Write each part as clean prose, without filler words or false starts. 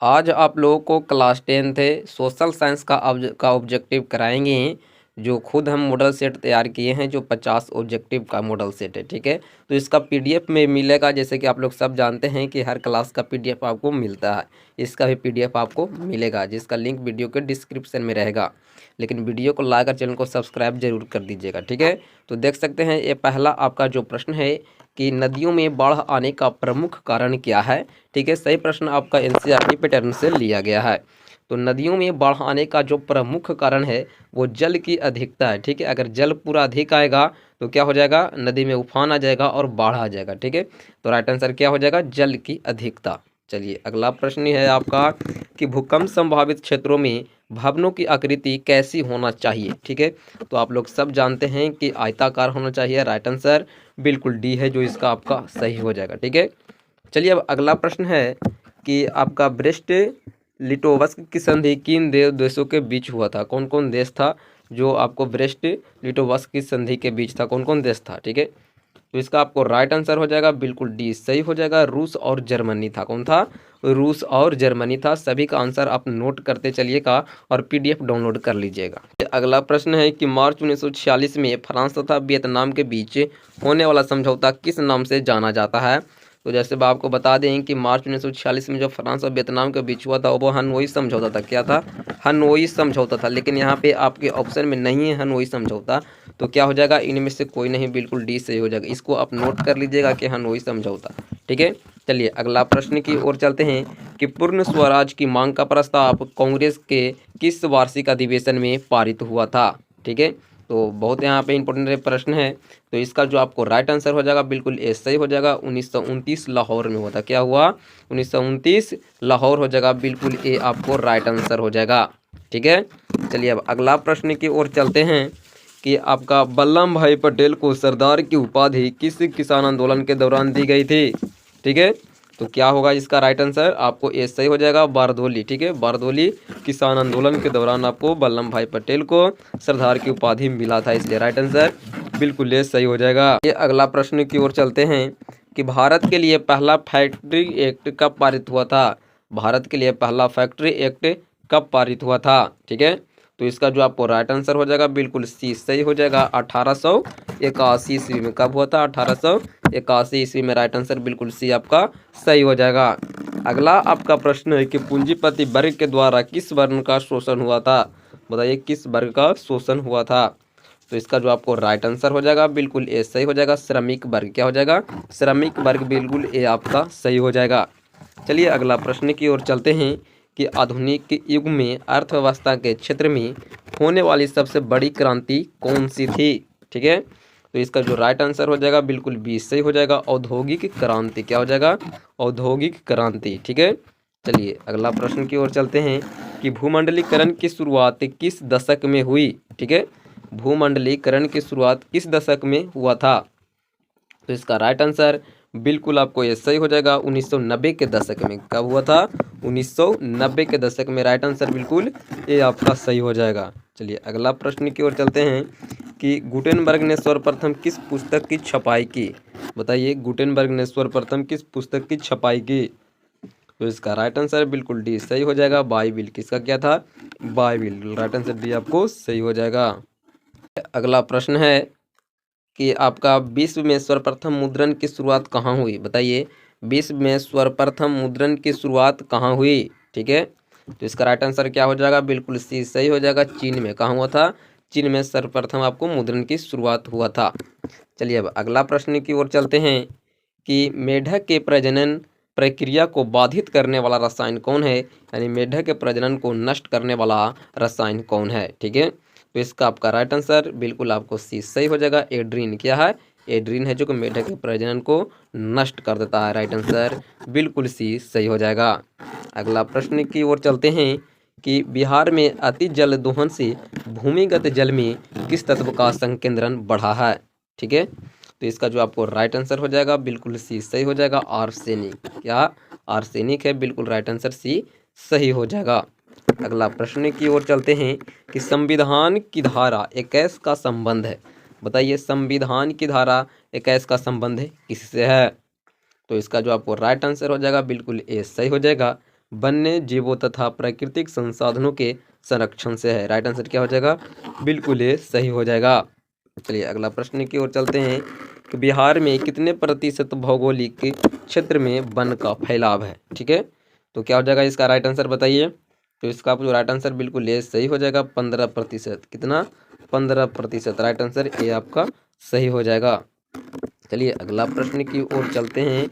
आज आप लोगों को क्लास 10 थे सोशल साइंस का ऑब्जेक्टिव कराएंगे, जो खुद हम मॉडल सेट तैयार किए हैं, जो 50 ऑब्जेक्टिव का मॉडल सेट है। ठीक है, तो इसका पीडीएफ में मिलेगा। जैसे कि आप लोग सब जानते हैं कि हर क्लास का पीडीएफ आपको मिलता है, इसका भी पीडीएफ आपको मिलेगा, जिसका लिंक वीडियो के डिस्क्रिप्शन में रहेगा। लेकिन वीडियो को लाइक और चैनल को सब्सक्राइब जरूर कर दीजिएगा। ठीक है, तो देख सकते हैं ये पहला आपका जो प्रश्न है कि नदियों में बाढ़ आने का प्रमुख कारण क्या है। ठीक है, सही प्रश्न आपका एनसीईआरटी पैटर्न से लिया गया है। तो नदियों में बाढ़ आने का जो प्रमुख कारण है वो जल की अधिकता है। ठीक है, अगर जल पूरा अधिक आएगा तो क्या हो जाएगा, नदी में उफान आ जाएगा और बाढ़ आ जाएगा। ठीक है, तो राइट आंसर क्या हो जाएगा, जल की अधिकता। चलिए अगला प्रश्न है आपका कि भूकंप संभावित क्षेत्रों में भवनों की आकृति कैसी होना चाहिए। ठीक है, तो आप लोग सब जानते हैं कि आयताकार होना चाहिए। राइट आंसर बिल्कुल डी है, जो इसका आपका सही हो जाएगा। ठीक है, चलिए अब अगला प्रश्न है कि आपका ब्रेस्ट लिटोवस्क की संधि किन देशों के बीच हुआ था। कौन कौन देश था जो आपको ब्रेस्ट लिटोवस्क की संधि के बीच था, कौन कौन देश था। ठीक है, तो इसका आपको राइट आंसर हो जाएगा बिल्कुल डी सही हो जाएगा, रूस और जर्मनी था। कौन था, रूस और जर्मनी था। सभी का आंसर आप नोट करते चलिएगा और पीडीएफ डाउनलोड कर लीजिएगा। अगला प्रश्न है कि मार्च 1946 में फ्रांस तथा वियतनाम के बीच होने वाला समझौता किस नाम से जाना जाता है। तो जैसे मैं आपको बता दें कि मार्च 1946 में जो फ्रांस और वियतनाम के बीच हुआ था वो हनोई समझौता था। क्या था, हनोई समझौता था। लेकिन यहाँ पे आपके ऑप्शन में नहीं है हनोई समझौता, तो क्या हो जाएगा, इनमें से कोई नहीं, बिल्कुल डी सही हो जाएगा। इसको आप नोट कर लीजिएगा कि हनोई समझौता। ठीक है, चलिए अगला प्रश्न की ओर चलते हैं कि पूर्ण स्वराज की मांग का प्रस्ताव कांग्रेस के किस वार्षिक अधिवेशन में पारित हुआ था। ठीक है, तो बहुत यहाँ पे इंपॉर्टेंट प्रश्न है। तो इसका जो आपको राइट आंसर हो जाएगा बिल्कुल ए सही हो जाएगा, 1929 लाहौर में हुआ था। क्या हुआ, 1929 लाहौर हो जाएगा, बिल्कुल ए आपको राइट आंसर हो जाएगा। ठीक है, चलिए अब अगला प्रश्न की ओर चलते हैं कि आपका वल्लभ भाई पटेल को सरदार की उपाधि किस किसान आंदोलन के दौरान दी गई थी। ठीक है, तो क्या होगा इसका राइट आंसर, आपको ए सही हो जाएगा, बारदोली। ठीक है, बारदोली किसान आंदोलन के दौरान आपको वल्लभ भाई पटेल को सरदार की उपाधि मिला था, इसलिए राइट आंसर बिल्कुल ये सही हो जाएगा। ये अगला प्रश्न की ओर चलते हैं कि भारत के लिए पहला फैक्ट्री एक्ट कब पारित हुआ था। भारत के लिए पहला फैक्ट्री एक्ट कब पारित हुआ था। ठीक है, तो इसका जो आपको राइट आंसर हो जाएगा बिल्कुल सी सही हो जाएगा, 1881 ईस्वी में। कब हुआ था, 1881 ईस्वी में। राइट आंसर बिल्कुल सी आपका सही हो जाएगा। अगला आपका प्रश्न है कि पूंजीपति वर्ग के द्वारा किस वर्ण का शोषण हुआ था। बताइए किस वर्ग का शोषण हुआ था। तो इसका जो आपको राइट आंसर हो जाएगा बिल्कुल ए सही हो जाएगा, श्रमिक वर्ग। क्या हो जाएगा, श्रमिक वर्ग, बिल्कुल ए आपका सही हो जाएगा। चलिए अगला प्रश्न की ओर चलते हैं कि आधुनिक युग में अर्थव्यवस्था के क्षेत्र में होने वाली सबसे बड़ी क्रांति कौन सी थी। ठीक है, तो इसका जो राइट आंसर हो जाएगा बिल्कुल बी सही हो जाएगा, औद्योगिक क्रांति। क्या हो जाएगा, औद्योगिक क्रांति। ठीक है, चलिए अगला प्रश्न की ओर चलते हैं कि भूमंडलीकरण की शुरुआत किस दशक में हुई। ठीक है, भूमंडलीकरण की शुरुआत किस दशक में हुआ था। तो इसका राइट आंसर बिल्कुल आपको ये सही हो जाएगा, 1990 के दशक में। कब हुआ था, 1990 के दशक में। राइट आंसर बिल्कुल ये आपका सही हो जाएगा। चलिए अगला प्रश्न की ओर चलते हैं कि गुटेनबर्ग ने सर्वप्रथम किस पुस्तक की छपाई की। बताइए गुटेनबर्ग ने सर्वप्रथम किस पुस्तक की छपाई की। तो इसका राइट आंसर बिल्कुल डी सही हो जाएगा, बाइबिल। किसका क्या था, बाइबिल। राइट आंसर डी आपको सही हो जाएगा। अगला प्रश्न है कि आपका विश्व में सर्वप्रथम मुद्रण की शुरुआत कहाँ हुई। बताइए विश्व में सर्वप्रथम मुद्रण की शुरुआत कहाँ हुई। ठीक है, तो इसका राइट आंसर क्या हो जाएगा, बिल्कुल सी सही हो जाएगा, चीन में। कहाँ हुआ था, चीन में सर्वप्रथम आपको मुद्रण की शुरुआत हुआ था। चलिए अब अगला प्रश्न की ओर चलते हैं कि मेढक के प्रजनन प्रक्रिया को बाधित करने वाला रसायन कौन है, यानी मेढक के प्रजनन को नष्ट करने वाला रसायन कौन है। ठीक है, तो इसका आपका राइट आंसर बिल्कुल आपको सी सही हो जाएगा, एड्रीन। क्या है, एड्रीन है, जो कि मेढक के प्रजनन को नष्ट कर देता है। राइट आंसर बिल्कुल सी सही हो जाएगा। अगला प्रश्न की ओर चलते हैं कि बिहार में अति जल दोहन से भूमिगत जल में किस तत्व का संकेंद्रण बढ़ा है। ठीक है, तो इसका जो आपको राइट आंसर हो जाएगा बिल्कुल सी सही हो जाएगा, आर्सेनिक। क्या, आर्सेनिक है, बिल्कुल राइट आंसर सी सही हो जाएगा। अगला प्रश्न की ओर चलते हैं कि संविधान की धारा 21 का संबंध है। बताइए संविधान की धारा 21 का संबंध है किससे है। तो इसका जो आपको राइट आंसर हो जाएगा बिल्कुल ए सही हो जाएगा, वन्य जीवों तथा प्राकृतिक संसाधनों के संरक्षण से है। राइट आंसर क्या हो जाएगा? बिल्कुल ये सही हो जाएगा। चलिए अगला प्रश्न की ओर चलते हैं कि बिहार में कितने प्रतिशत भौगोलिक क्षेत्र में वन का फैलाव है? ठीक है, तो क्या हो जाएगा इसका राइट आंसर बताइए। तो इसका जो राइट आंसर बिल्कुल ये सही हो जाएगा 15%। कितना? 15%। राइट आंसर ये आपका सही हो जाएगा। चलिए अगला प्रश्न की ओर चलते हैं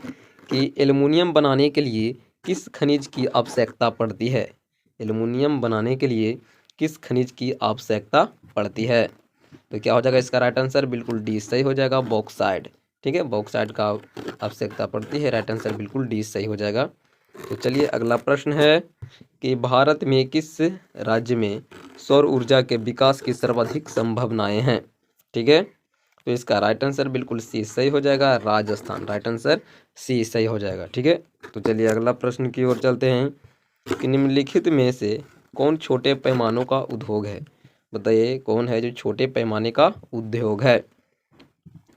कि एल्युमिनियम बनाने के लिए किस खनिज की आवश्यकता पड़ती है? एल्युमिनियम बनाने के लिए किस खनिज की आवश्यकता पड़ती है? तो क्या हो जाएगा इसका राइट आंसर? बिल्कुल डी सही हो जाएगा, बॉक्साइड। ठीक है, बॉक्साइड का आवश्यकता पड़ती है। राइट आंसर बिल्कुल डी सही हो जाएगा। तो चलिए अगला प्रश्न है कि भारत में किस राज्य में सौर ऊर्जा के विकास की सर्वाधिक संभावनाएं हैं? ठीक है, तो इसका राइट आंसर बिल्कुल सी सही हो जाएगा, राजस्थान। राइट आंसर सी सही हो जाएगा। ठीक है, तो चलिए अगला प्रश्न की ओर चलते हैं कि निम्नलिखित में से कौन छोटे पैमानों का उद्योग है? बताइए कौन है जो छोटे पैमाने का उद्योग है?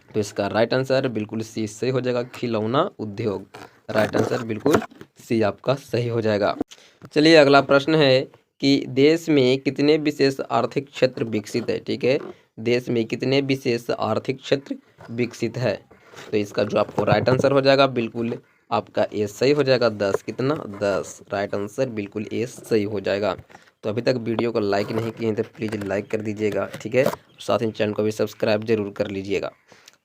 तो इसका राइट आंसर बिल्कुल सी सही हो जाएगा, खिलौना उद्योग। राइट आंसर बिल्कुल सी आपका सही हो जाएगा। चलिए अगला प्रश्न है कि देश में कितने विशेष आर्थिक क्षेत्र विकसित है? ठीक है, देश में कितने विशेष आर्थिक क्षेत्र विकसित है? तो इसका जो आपको राइट आंसर हो जाएगा बिल्कुल आपका ए सही हो जाएगा, 10। कितना? 10। राइट आंसर बिल्कुल ए सही हो जाएगा। तो अभी तक वीडियो को लाइक नहीं किए हैं तो प्लीज़ लाइक कर दीजिएगा। ठीक है, साथ ही चैनल को भी सब्सक्राइब जरूर कर लीजिएगा।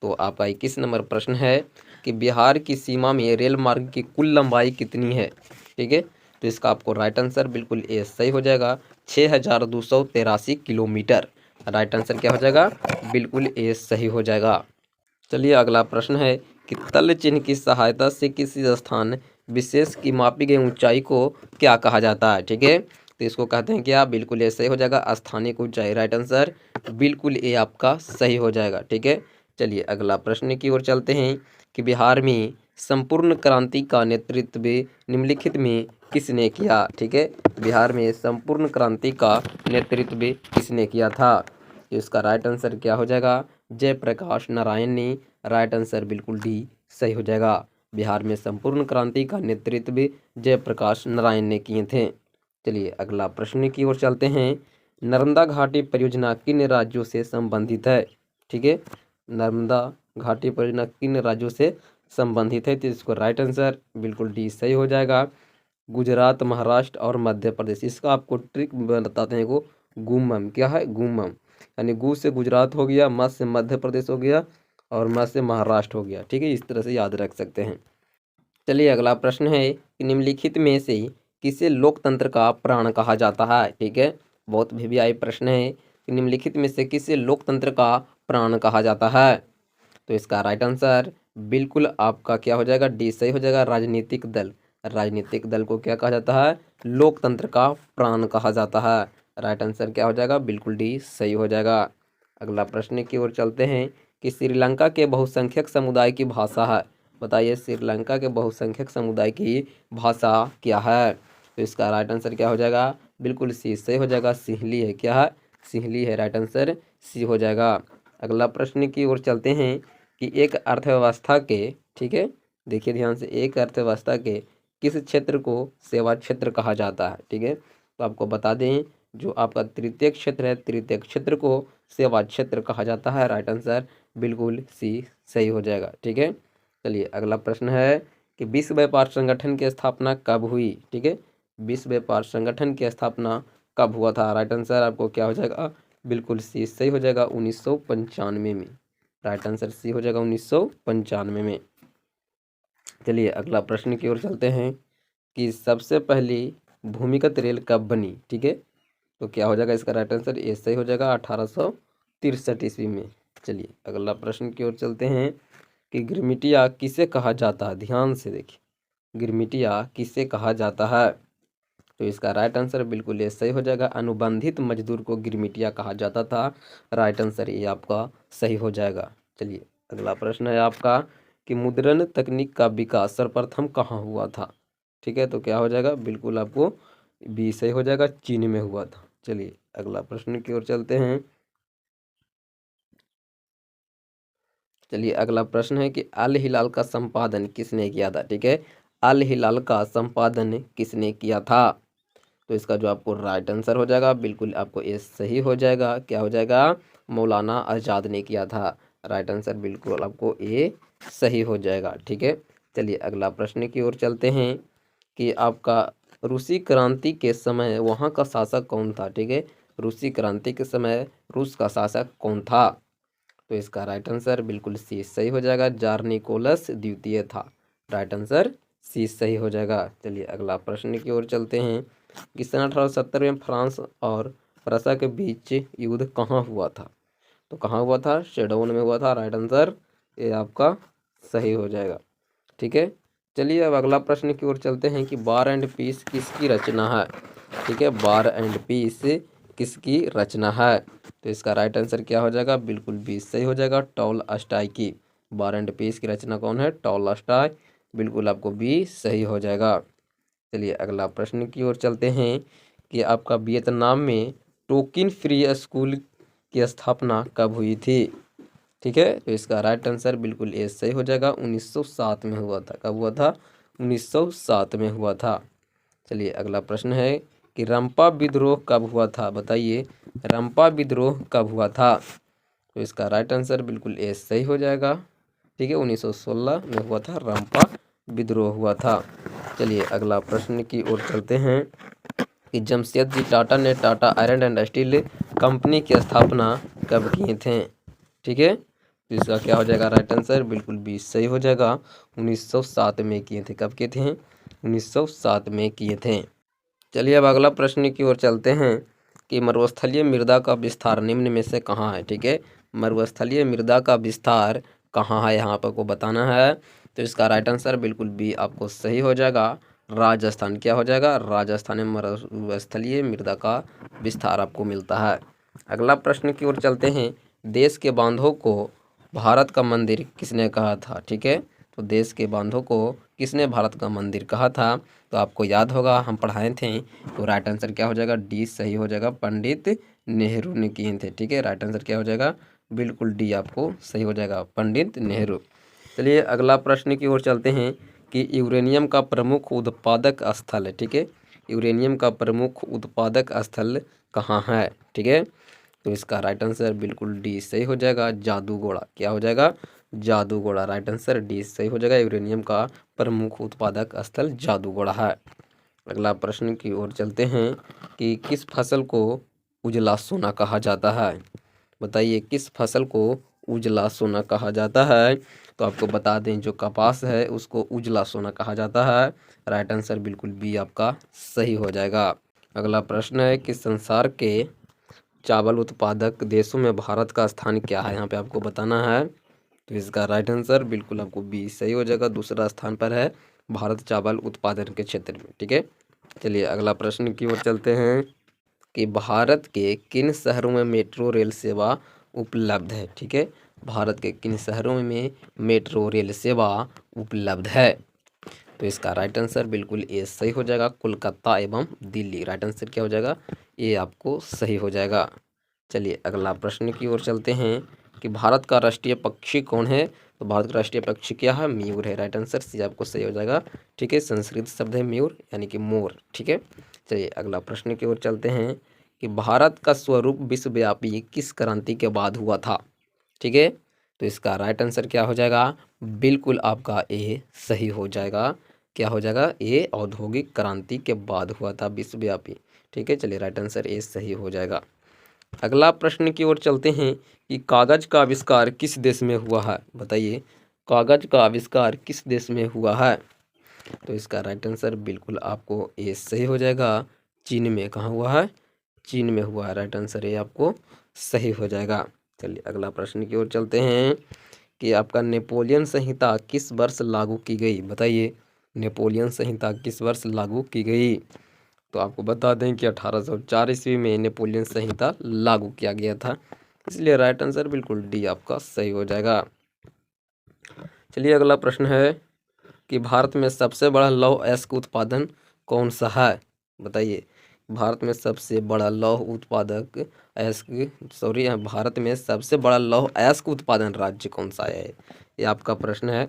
तो आपका 21 नंबर प्रश्न है कि बिहार की सीमा में रेल मार्ग की कुल लंबाई कितनी है? ठीक है, तो इसका आपको राइट आंसर बिल्कुल ए सही हो जाएगा, 6283 किलोमीटर। राइट आंसर क्या हो जाएगा? बिल्कुल ए सही हो जाएगा। चलिए अगला प्रश्न है कि तल चिन्ह की सहायता से किसी स्थान विशेष की मापी गई ऊंचाई को क्या कहा जाता है? ठीक है, तो इसको कहते हैं क्या? बिल्कुल ये सही हो जाएगा, स्थानिक ऊंचाई। राइट आंसर बिल्कुल ये आपका सही हो जाएगा। ठीक है, चलिए अगला प्रश्न की ओर चलते हैं कि बिहार में संपूर्ण क्रांति का नेतृत्व निम्नलिखित में किसने किया? ठीक है, बिहार में संपूर्ण क्रांति का नेतृत्व किसने किया था? तो इसका राइट आंसर क्या हो जाएगा? जयप्रकाश नारायण ने। राइट आंसर बिल्कुल डी सही हो जाएगा। बिहार में संपूर्ण क्रांति का नेतृत्व जयप्रकाश नारायण ने किए थे। चलिए अगला प्रश्न की ओर चलते हैं। नर्मदा घाटी परियोजना किन राज्यों से संबंधित है? ठीक है, नर्मदा घाटी परियोजना किन राज्यों से संबंधित है? तो इसको राइट आंसर बिल्कुल डी सही हो जाएगा, गुजरात, महाराष्ट्र और मध्य प्रदेश। इसका आपको ट्रिक बताते हैं को, गुमम क्या है? गुमम, यानी गु से गुजरात हो गया, म से मध्य प्रदेश हो गया और म से महाराष्ट्र हो गया। ठीक है, इस तरह से याद रख सकते हैं। चलिए अगला प्रश्न है कि निम्नलिखित में से किसे लोकतंत्र का प्राण कहा जाता है? ठीक है, बहुत वीवीआई प्रश्न है कि निम्नलिखित में से किसे लोकतंत्र का प्राण कहा जाता है? तो इसका राइट आंसर बिल्कुल आपका क्या हो जाएगा? डी सही हो जाएगा, राजनीतिक दल। राजनीतिक दल को क्या कहा जाता है? लोकतंत्र का प्राण कहा जाता है। राइट आंसर क्या हो जाएगा? बिल्कुल डी सही हो जाएगा। अगला प्रश्न की ओर चलते हैं कि श्रीलंका के बहुसंख्यक समुदाय की भाषा है। बताइए श्रीलंका के बहुसंख्यक समुदाय की भाषा क्या है? तो इसका राइट आंसर क्या हो जाएगा? बिल्कुल सी सही हो जाएगा, सिंहली है। क्या है? सिंहली है। राइट आंसर सी हो जाएगा। अगला प्रश्न की ओर चलते हैं कि एक अर्थव्यवस्था के, ठीक है, देखिए ध्यान से, एक अर्थव्यवस्था के किस क्षेत्र को सेवा क्षेत्र कहा जाता है? ठीक है, तो आपको बता दें जो आपका तृतीय क्षेत्र है, तृतीय क्षेत्र को सेवा क्षेत्र कहा जाता है। राइट आंसर बिल्कुल सी सही हो जाएगा। ठीक है, चलिए अगला प्रश्न है कि विश्व व्यापार संगठन की स्थापना कब हुई? ठीक है, विश्व व्यापार संगठन की स्थापना कब हुआ था? राइट आंसर आपको क्या हो जाएगा? बिल्कुल सी सही हो जाएगा, 1995 में। राइट आंसर सी हो जाएगा, 1995 में। चलिए अगला प्रश्न की ओर चलते हैं कि सबसे पहली भूमिगत रेल कब बनी? ठीक है, तो क्या हो जाएगा इसका राइट आंसर? ये सही हो जाएगा, 1863 ईस्वी में। चलिए अगला प्रश्न की ओर चलते हैं कि गिरमिटिया किसे कहा जाता है? ध्यान से देखिए, गिरमिटिया किसे कहा जाता है? तो इसका राइट आंसर बिल्कुल ये सही हो जाएगा, अनुबंधित मजदूर को गिरमिटिया कहा जाता था। राइट आंसर ये आपका सही हो जाएगा। चलिए अगला प्रश्न है आपका कि मुद्रण तकनीक का विकास सर्वप्रथम कहाँ हुआ था? ठीक है, तो क्या हो जाएगा? बिल्कुल आपको बी सही हो जाएगा, चीन में हुआ था। चलिए अगला प्रश्न की ओर चलते हैं। चलिए अगला प्रश्न है कि अल हिलाल का संपादन किसने किया था? ठीक है, अल हिलाल का संपादन किसने किया था? तो इसका जो आपको राइट आंसर हो जाएगा, बिल्कुल आपको ये सही हो जाएगा। क्या हो जाएगा? मौलाना आज़ाद ने किया था। राइट आंसर बिल्कुल आपको ये सही हो जाएगा। ठीक है, चलिए अगला प्रश्न की ओर चलते हैं कि आपका रूसी क्रांति के समय वहाँ का शासक कौन था? ठीक है, रूसी क्रांति के समय रूस का शासक कौन था? तो इसका राइट आंसर बिल्कुल सी सही हो जाएगा, जार निकोलस द्वितीय था। राइट आंसर सी सही हो जाएगा। चलिए अगला प्रश्न की ओर चलते हैं कि सन 1870 में फ्रांस और प्रसा के बीच युद्ध कहाँ हुआ था? तो कहाँ हुआ था? शेडोन में हुआ था। राइट आंसर ये आपका सही हो जाएगा। ठीक है, चलिए अब अगला प्रश्न की ओर चलते हैं कि वार एंड पीस किसकी रचना है? ठीक है, वार एंड पीस किसकी रचना है? तो इसका राइट आंसर क्या हो जाएगा? बिल्कुल भी सही हो जाएगा, टॉलस्टॉय की। वार एंड पीस की रचना कौन है? टॉलस्टॉय। बिल्कुल आपको भी सही हो जाएगा। चलिए अगला प्रश्न की ओर चलते हैं कि आपका वियतनाम में टोकिन फ्री स्कूल की स्थापना कब हुई थी? ठीक है, तो इसका राइट आंसर बिल्कुल ये सही हो जाएगा, 1907 में हुआ था। कब हुआ था? 1907 में हुआ था। चलिए अगला प्रश्न है कि रंपा विद्रोह कब हुआ था? बताइए, रंपा विद्रोह कब हुआ था? तो इसका राइट आंसर बिल्कुल ये सही हो जाएगा। ठीक है, 1916 में हुआ था, रंपा विद्रोह हुआ था। चलिए अगला प्रश्न की ओर चलते हैं कि जमशेदजी टाटा ने Tata iron and steel company की स्थापना कब किए थे? ठीक है, तो इसका क्या हो जाएगा? राइट आंसर बिल्कुल भी सही हो जाएगा, 1907 में किए थे। कब किए थे? 1907 में किए थे। चलिए अब अगला प्रश्न की ओर चलते हैं कि मरुस्थलीय मृदा का विस्तार निम्न में से कहाँ है? ठीक है, मरुस्थलीय मृदा का विस्तार कहाँ है, यहाँ पर को बताना है। तो इसका राइट आंसर बिल्कुल भी आपको सही हो जाएगा, राजस्थान। क्या हो जाएगा? राजस्थान में मरुस्थलीय मृदा का विस्तार आपको मिलता है। अगला प्रश्न की ओर चलते हैं, देश के बांधों को भारत का मंदिर किसने कहा था? ठीक है, तो देश के बांधों को किसने भारत का मंदिर कहा था? तो आपको याद होगा, हम पढ़ाए थे। तो राइट आंसर क्या हो जाएगा? डी सही हो जाएगा, पंडित नेहरू ने किए थे। ठीक है, राइट आंसर क्या हो जाएगा? बिल्कुल डी आपको सही हो जाएगा, पंडित नेहरू। चलिए अगला प्रश्न की ओर चलते हैं कि यूरेनियम का प्रमुख उत्पादक स्थल है। ठीक है, यूरेनियम का प्रमुख उत्पादक स्थल कहाँ है? ठीक है, तो इसका राइट आंसर बिल्कुल डी सही हो जाएगा, जादूगोड़ा। क्या हो जाएगा? जादूगोड़ा। राइट आंसर डी सही हो जाएगा, यूरेनियम का प्रमुख उत्पादक स्थल जादूगोड़ा है। अगला प्रश्न की ओर चलते हैं कि किस फसल को उजला सोना कहा जाता है? बताइए, किस फसल को उजला सोना कहा जाता है? तो आपको बता दें, जो कपास है उसको उजला सोना कहा जाता है। राइट आंसर बिल्कुल बी आपका सही हो जाएगा। अगला प्रश्न है कि संसार के चावल उत्पादक देशों में भारत का स्थान क्या है? यहाँ पे आपको बताना है। तो इसका राइट आंसर बिल्कुल आपको बी सही हो जाएगा, दूसरा स्थान पर है भारत चावल उत्पादन के क्षेत्र में। ठीक है, चलिए अगला प्रश्न की ओर चलते हैं कि भारत के किन शहरों में मेट्रो रेल सेवा उपलब्ध है? ठीक है, भारत के किन शहरों में मेट्रो रेल सेवा उपलब्ध है? तो इसका राइट आंसर बिल्कुल ये सही हो जाएगा, कोलकाता एवं दिल्ली। राइट आंसर क्या हो जाएगा? ये आपको सही हो जाएगा। चलिए अगला प्रश्न की ओर चलते हैं कि भारत का राष्ट्रीय पक्षी कौन है? तो भारत का राष्ट्रीय पक्षी क्या है? मयूर है। राइट आंसर सी आपको सही हो जाएगा। ठीक है, संस्कृत शब्द है मयूर, यानी कि मोर। ठीक है, चलिए अगला प्रश्न की ओर चलते हैं कि भारत का स्वरूप विश्वव्यापी किस क्रांति के बाद हुआ था? ठीक है, तो इसका राइट आंसर क्या हो जाएगा? बिल्कुल आपका ए सही हो जाएगा। क्या हो जाएगा? ये औद्योगिक क्रांति के बाद हुआ था विश्वव्यापी। ठीक है, चलिए राइट आंसर ए सही हो जाएगा। अगला प्रश्न की ओर चलते हैं कि कागज का आविष्कार किस देश में हुआ है? बताइए, कागज का आविष्कार किस देश में हुआ है? तो इसका राइट आंसर बिल्कुल आपको ए सही हो जाएगा, चीन में। कहाँ हुआ है? चीन में हुआ है। राइट आंसर ये आपको सही हो जाएगा। चलिए अगला प्रश्न की ओर चलते हैं कि आपका नेपोलियन संहिता किस वर्ष लागू की गई? बताइए, नेपोलियन संहिता किस वर्ष लागू की गई? तो आपको बता दें कि 1804 ईस्वी में नेपोलियन संहिता लागू किया गया था, इसलिए राइट आंसर बिल्कुल डी आपका सही हो जाएगा। चलिए अगला प्रश्न है कि भारत में सबसे बड़ा लौह अयस्क उत्पादन कौन सा है? बताइए, भारत में सबसे बड़ा लौह उत्पादक भारत में सबसे बड़ा लौह अयस्क उत्पादन राज्य कौन सा है? ये आपका प्रश्न है।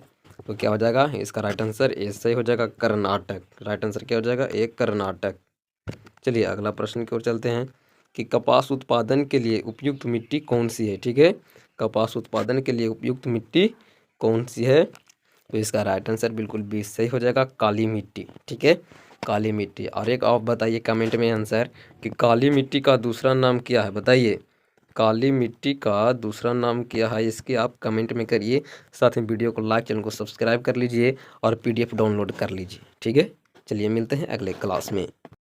तो क्या हो जाएगा इसका राइट आंसर ए सही हो जाएगा, कर्नाटक। राइट आंसर क्या हो जाएगा ए, कर्नाटक। चलिए अगला प्रश्न की ओर चलते हैं कि कपास उत्पादन के लिए उपयुक्त मिट्टी कौन सी है। ठीक है, कपास उत्पादन के लिए उपयुक्त मिट्टी कौन सी है, तो इसका राइट आंसर बिल्कुल बी सही हो जाएगा, काली मिट्टी। ठीक है, काली मिट्टी। और एक आप बताइए कमेंट में आंसर कि काली मिट्टी का दूसरा नाम क्या है, बताइए काली मिट्टी का दूसरा नाम क्या है, इसके आप कमेंट में करिए। साथ में वीडियो को लाइक, चैनल को सब्सक्राइब कर लीजिए और PDF डाउनलोड कर लीजिए। ठीक है, चलिए मिलते हैं अगले क्लास में।